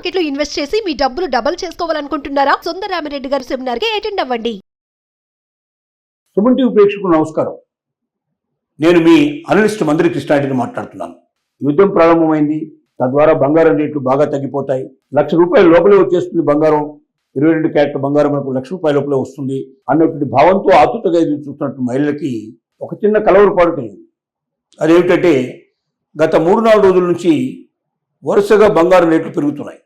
Market లో invest చేసి మీ డబ్బులు డబుల్ చేసుకోవాలనుకుంటున్నారా? సుందరరామిరెడ్డి గారి సెమినార్ కి అటెండ్ అవ్వండి. సుమన్ టీవీ ప్రేక్షకులకు నమస్కారం. నేను మీ అనలిస్ట్ మందిరి కృష్ణారెడ్డిని మాట్లాడుతున్నాను. యుద్ధం ప్రారంభమైంది, తద్వారా బంగారం రేట్లు బాగా తగ్గిపోతాయి. ₹1,00,000 లోపలే వచ్చేస్తుంది బంగారం. 22 క్యారెట్ల బంగారం మనకు ₹1,00,000 లోపలే వస్తుంది అన్నటువంటి భావంతో ఆతృతగా ఎదురు చూస్తున్నట్టు మహిళలకి ఒక చిన్న కలవరపాటు కలిగింది. అదేమిటంటే గత 3-4 రోజుల నుంచి వరుసగా బంగారం రేట్లు పెరుగుతున్నాయి.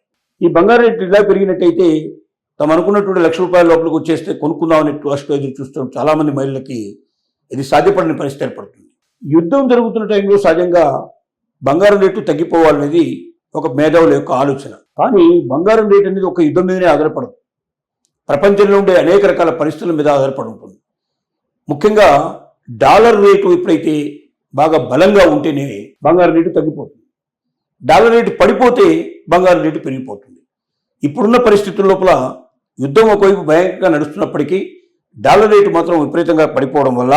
ఈ బంగారం రేట్లు ఇలా పెరిగినట్టయితే తమ అనుకున్నటువంటి ₹1,00,000 లోపలికి వచ్చేస్తే కొనుక్కుందామని ఆశతో ఎదురు చూస్తున్న చాలామంది మహిళలకి ఇది సాధ్యపడని పరిస్థితి ఏర్పడుతుంది. యుద్ధం జరుగుతున్న టైంలో సహజంగా బంగారం రేటు తగ్గిపోవాలనేది ఒక మేధావుల యొక్క ఆలోచన. కానీ బంగారం రేటు అనేది ఒక యుద్ధం మీదనే ఆధారపడదు. ప్రపంచంలో ఉండే అనేక రకాల పరిస్థితుల మీద ఆధారపడి ఉంటుంది. ముఖ్యంగా డాలర్ రేటు ఎప్పుడైతే బాగా బలంగా ఉంటేనే బంగారం రేటు తగ్గిపోతుంది. డాలర్ రేటు పడిపోతే బంగారం రేటు పెరిగిపోతుంది. ఇప్పుడున్న పరిస్థితుల లోపల యుద్ధం ఒకవైపు భయంకరంగా నడుస్తున్నప్పటికీ డాలర్ రేటు మాత్రం విపరీతంగా పడిపోవడం వల్ల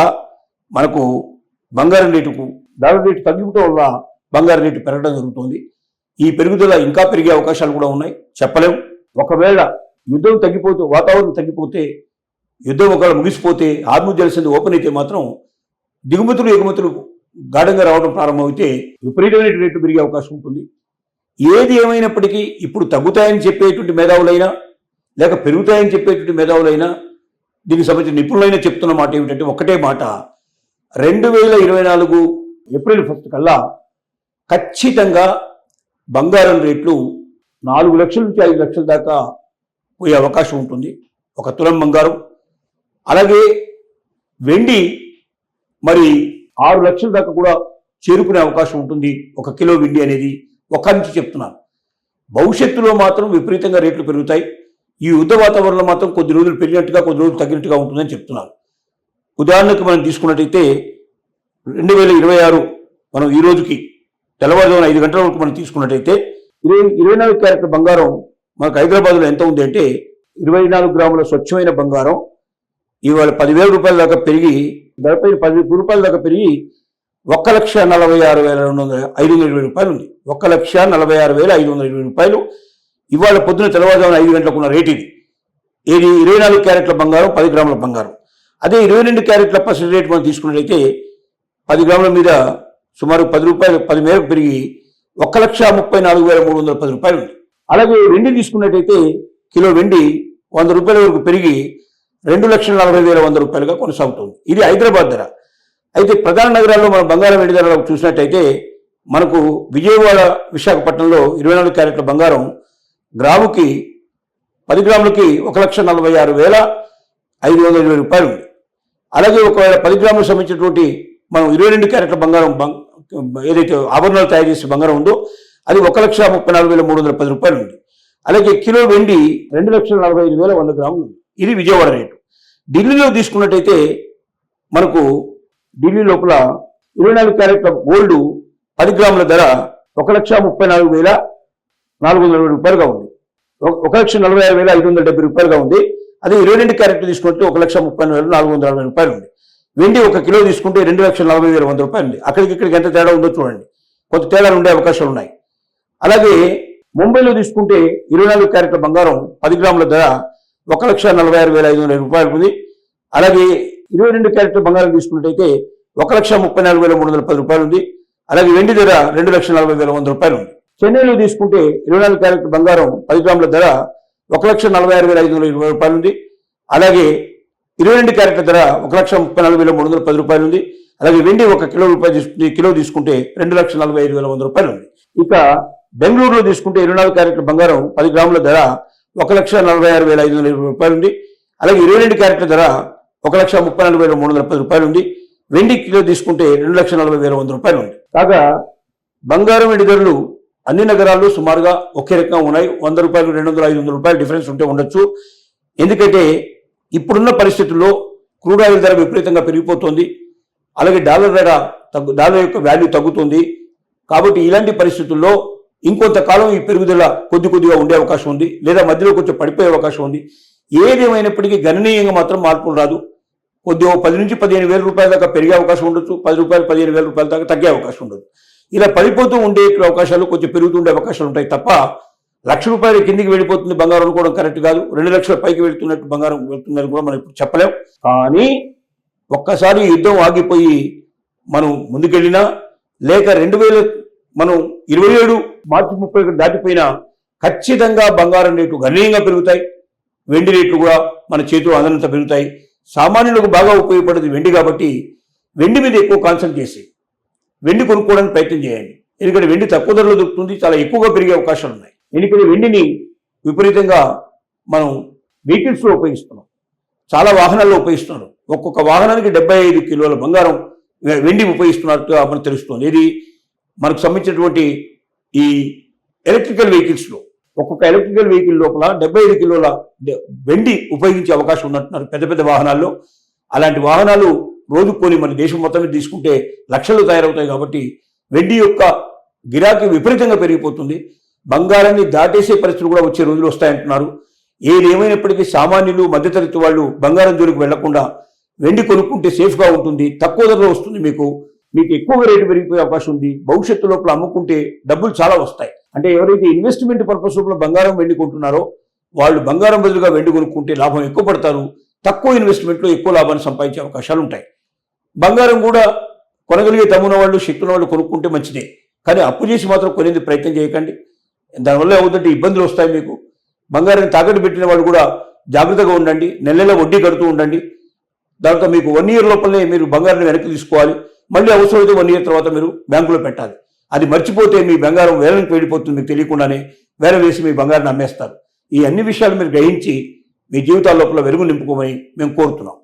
మనకు డాలర్ రేటు తగ్గిపోవడం వల్ల బంగారం రేటు పెరగడం జరుగుతుంది. ఈ పెరుగుదల ఇంకా పెరిగే అవకాశాలు కూడా ఉన్నాయి, చెప్పలేము. ఒకవేళ యుద్ధం తగ్గిపోతే, వాతావరణం తగ్గిపోతే, యుద్ధం ఒకవేళ ముగిసిపోతే, హార్ముజ్ జలసంధి ఓపెన్ అయితే మాత్రం దిగుమతులు ఎగుమతులు గాఢంగా రావడం ప్రారంభమైతే విపరీతమైన రేట్లు పెరిగే అవకాశం ఉంటుంది. ఏది ఏమైనప్పటికీ ఇప్పుడు తగ్గుతాయని చెప్పేటువంటి మేధావులైనా లేక పెరుగుతాయని చెప్పేటువంటి మేధావులైనా దీనికి సంబంధించిన నిపుణులైనా చెప్తున్న మాట ఏమిటంటే ఒకటే మాట, 2024 ఏప్రిల్ 1 కల్లా ఖచ్చితంగా బంగారం రేట్లు 4 లక్షల నుంచి 5 లక్షల దాకా పోయే అవకాశం ఉంటుంది ఒక తులం బంగారం. అలాగే వెండి మరి 6 లక్షల దాకా కూడా చేరుకునే అవకాశం ఉంటుంది ఒక కిలో వెండి అనేది ఒక్క నుంచి చెప్తున్నాను. భవిష్యత్తులో మాత్రం విపరీతంగా రేట్లు పెరుగుతాయి. ఈ యుద్ధ వాతావరణంలో మాత్రం కొద్ది రోజులు పెరిగినట్టుగా కొద్ది రోజులు తగ్గినట్టుగా ఉంటుందని చెప్తున్నారు. ఉదాహరణకు మనం తీసుకున్నట్టయితే 2026 మనం ఈ రోజుకి తెల్లవారుజామున 5 గంటల వరకు మనం తీసుకున్నట్టయితే 24 క్యారెట్ల బంగారం మనకు హైదరాబాద్లో ఎంత ఉంది అంటే 24 గ్రాముల స్వచ్ఛమైన బంగారం ఇవాళ ₹10,000 దాకా పెరిగి దానిపై ₹10 దాకా పెరిగి ₹1,46,520 ఉంది. ₹1,46,520 ఇవాళ పొద్దున తెల్లవారుజామున 5 గంటలకు ఉన్న రేట్ ఇది. 24 క్యారెట్ల బంగారం 10 గ్రాముల బంగారం. అదే 22 క్యారెట్ల పర్సెంట్ రేట్ మనం తీసుకున్నట్లయితే 10 గ్రాముల మీద సుమారు ₹10 మేరకు పెరిగి ₹1,34,310 ఉంది. అలాగే వెండి తీసుకున్నట్టయితే కిలో వెండి ₹100 వరకు పెరిగి ₹2,40,100 కొనసాగుతుంది. ఇది హైదరాబాద్ ధర. అయితే ప్రధాన నగరాల్లో మనం బంగారం వెండి ధరలు చూసినట్టయితే మనకు విజయవాడ, విశాఖపట్నంలో 24 క్యారెట్ల బంగారం గ్రాముకి 10 గ్రాములకి ₹1,46,520 ఉంది. అలాగే ఒకవేళ 10 గ్రాములకు సంబంధించినటువంటి మనం 22 క్యారెట్ల బంగారం ఏదైతే ఆభరణాలు తయారు చేసే బంగారం ఉందో అది ₹1,34,310 ఉంది. అలాగే కిలో వెండి 2,45,100 గ్రాములు ఉంది. ఇది విజయవాడ రేటు. ఢిల్లీలో తీసుకున్నట్టయితే మనకు ఢిల్లీ లోపల 24 క్యారెట్ల గోల్డ్ 10 గ్రాముల ధర ₹1,34,420 ఉంది. ₹1,46,570 ఉంది. అదే 22 క్యారెట్లు తీసుకుంటే ₹1,30,460 ఉంది. వెండి 1 కిలో తీసుకుంటే ₹2,40,100 ఉంది. అక్కడికి ఇక్కడికి ఎంత తేడా ఉందో చూడండి, కొంత తేడాలు ఉండే అవకాశాలు ఉన్నాయి. అలాగే ముంబైలో తీసుకుంటే 24 క్యారెట్ల బంగారం 10 గ్రాముల ధర ₹1,46,500 ఉంది. అలాగే 22 క్యారెట్ల బంగారం తీసుకున్నట్టయితే ₹1,34,310 ఉంది. అలాగే వెండి ధర ₹2,40,100 ఉంది. చెన్నైలో తీసుకుంటే 24 క్యారెట్ల బంగారం 10 గ్రాముల ధర ₹1,46,520 ఉంది. అలాగే 22 క్యారెట్ల ధర ₹1,34,310 ఉంది. అలాగే వెండి 1 కిలో తీసుకుంటే ₹2,45,100 ఉంది. ఇక బెంగళూరులో తీసుకుంటే 24 క్యారెట్ల బంగారం 10 గ్రాముల ధర ₹1,46,520 ఉంది. అలాగే 22 క్యారెట్ల ధర ₹1,34,310 ఉంది. వెండి కిలో తీసుకుంటే ₹2,40,100 ఉంది. కాగా బంగారం వెండి ధరలు అన్ని నగరాల్లో సుమారుగా ఒకే రకంగా ఉన్నాయి. ₹100, ₹200, ₹500 డిఫరెన్స్ ఉంటే ఉండొచ్చు. ఎందుకంటే ఇప్పుడున్న పరిస్థితుల్లో క్రూడ్ ఆయిల్ ధర విపరీతంగా పెరిగిపోతుంది. అలాగే డాలర్ యొక్క వాల్యూ తగ్గుతుంది. కాబట్టి ఇలాంటి పరిస్థితుల్లో ఇంకొంతకాలం ఈ పెరుగుదల కొద్దిగా ఉండే అవకాశం ఉంది, లేదా మధ్యలో కొంచెం పడిపోయే అవకాశం ఉంది. ఏదేమైనప్పటికీ గణనీయంగా మాత్రం మార్పులు రాదు. కొద్దిగా 10 నుంచి 15 వేల రూపాయల దాకా పెరిగే అవకాశం ఉండొచ్చు, 10 రూపాయలు 15 వేల రూపాయల దాకా తగ్గే అవకాశం ఉండదు. ఇలా పడిపోతూ ఉండే అవకాశాలు, కొంచెం పెరుగుతుండే అవకాశాలు ఉంటాయి తప్ప ₹1,00,000 కిందికి వెళ్ళిపోతుంది బంగారం అనుకోవడం కరెక్ట్ కాదు. 2 లక్షల పైకి వెళ్తున్నట్టు బంగారం వెళ్తుందని కూడా మనం ఇప్పుడు చెప్పలేం. కానీ ఒక్కసారి యుద్ధం ఆగిపోయి మనం ముందుకెళ్ళినా, లేక 2027 మార్చి 31 దాటిపోయినా ఖచ్చితంగా బంగారం రేటు గణనీయంగా పెరుగుతాయి. వెండి రేట్లు కూడా మన చేతిలో అందనంత పెరుగుతాయి. సామాన్యులకు బాగా ఉపయోగపడేది వెండి కాబట్టి వెండి మీద ఎక్కువ కాన్సన్ట్రేట్ చేసి వెండి కొనుక్కోవడానికి ప్రయత్నం చేయండి. ఎందుకంటే వెండి తక్కువ ధరలో దొరుకుతుంది, చాలా ఎక్కువగా పెరిగే అవకాశాలు ఉన్నాయి. ఎందుకంటే వెండిని విపరీతంగా మనం వెహికల్స్లో ఉపయోగిస్తున్నాం, చాలా వాహనాల్లో ఉపయోగిస్తున్నారు. ఒక్కొక్క వాహనానికి 75 కిలోల బంగారం వెండి ఉపయోగిస్తున్నట్టుగా మనకు తెలుస్తుంది. ఇది మనకు సంబంధించినటువంటి ఈ ఎలక్ట్రికల్ వెహికల్స్లో ఒక్కొక్క ఎలక్ట్రికల్ వెహికల్ లోపల 75 కిలోల వెండి ఉపయోగించే అవకాశం ఉన్నట్టున్నారు పెద్ద పెద్ద వాహనాల్లో. అలాంటి వాహనాలు రోజు కొని మన దేశం మొత్తం మీద తీసుకుంటే లక్షలు తయారవుతాయి. కాబట్టి వెండి యొక్క గిరాకీ విపరీతంగా పెరిగిపోతుంది. బంగారాన్ని దాటేసే పరిస్థితులు కూడా వచ్చే రోజులు వస్తాయంటున్నారు. ఏది ఏమైనప్పటికీ సామాన్యులు, మధ్యతరగతి వాళ్ళు బంగారం జోలికి వెళ్లకుండా వెండి కొనుక్కుంటే సేఫ్గా ఉంటుంది, తక్కువ ధరలో వస్తుంది. మీకు ఎక్కువ రేటు పెరిగిపోయే అవకాశం ఉంది. భవిష్యత్తు లోపల అమ్ముకుంటే డబ్బులు చాలా వస్తాయి. అంటే ఎవరైతే ఇన్వెస్ట్మెంట్ పర్పస్ లోపల బంగారం వెండి కొంటున్నారో వాళ్ళు బంగారం బదులుగా వెండి కొనుక్కుంటే లాభం ఎక్కువ పడతారు. తక్కువ ఇన్వెస్ట్మెంట్లో ఎక్కువ లాభాన్ని సంపాదించే అవకాశాలు ఉంటాయి. బంగారం కూడా కొనగలిగే దమ్మున వాళ్ళు, శక్తి ఉన్న వాళ్ళు కొనుక్కుంటే మంచిదే. కానీ అప్పు చేసి మాత్రం కొనేందుకు ప్రయత్నం చేయకండి. దానివల్ల ఏమవుతుందంటే ఇబ్బందులు వస్తాయి మీకు. బంగారాన్ని తాకట్టు పెట్టిన వాళ్ళు కూడా జాగ్రత్తగా ఉండండి. నెల వడ్డీ కడుతూ ఉండండి. దాంతో మీకు 1 ఇయర్ లోపలనే మీరు బంగారాన్ని వెనక్కి తీసుకోవాలి. మళ్ళీ అవసరమైతే 1 ఇయర్ తర్వాత మీరు బ్యాంకులో పెట్టాలి. అది మర్చిపోతే మీ బంగారం వేలంకి వెళ్ళిపోతుంది. మీకు తెలియకుండానే వేలం వేసి మీ బంగారాన్ని అమ్మేస్తారు. ఈ అన్ని విషయాలు మీరు గ్రహించి మీ జీవితాల లోపల వెలుగు నింపుకోమని మేము కోరుతున్నాం.